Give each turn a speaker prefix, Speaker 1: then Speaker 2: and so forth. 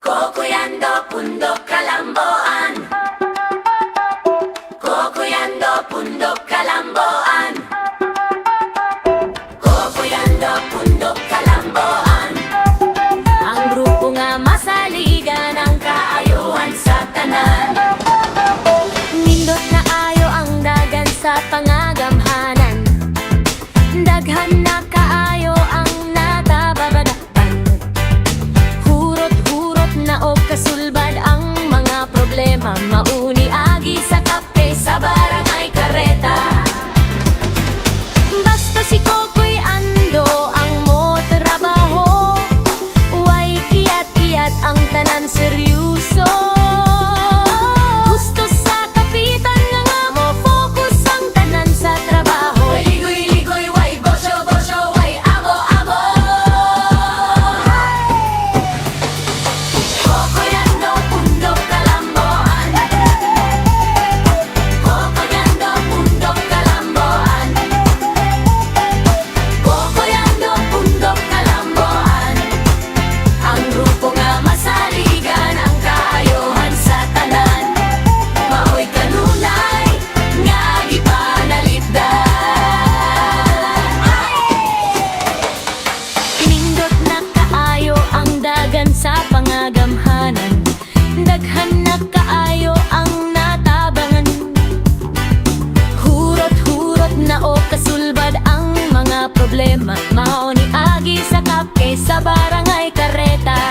Speaker 1: Kokuyando, Pundok, Kalamboan. Kokuyando, Pundok, Kalamboan. Kokuyando, Pundok, Kalamboan. Ang grupo nga masaligan ang kaayuhan sa tanan. Nindot na ayo ang dagan sa pangagamhanan. Daghan na kaayo ang natababadapan. Hurot-hurot na o kasulbad ang mga problema. Mauni agi sa kape sa barangay Kareta. Basta si Kokoy ando ang mo trabaho. Way kiyat-kiyat ang tanan seryoso. Gusto sa kapitan nga mo focus ang tanan sa trabaho. Ligoy-ligoy, way bosyo-bosyo, way abo-abo. Kokuyando, Pundok, Kalamboan. Kokuyando, Pundok, Kalamboan. Kokuyando, Pundok, Kalamboan. Ang grupo nga masaligan ang kaayuhan sa tanan. Maoy kanunay nga gipanalipdan. Nindot na kaayo ang dagan sa pangagamhanan. Daghan na kaayo ang natabangan. Hurot-hurot na o kasulbad ang mga problema. Mao ni agi sa kape sa barangay Kareta.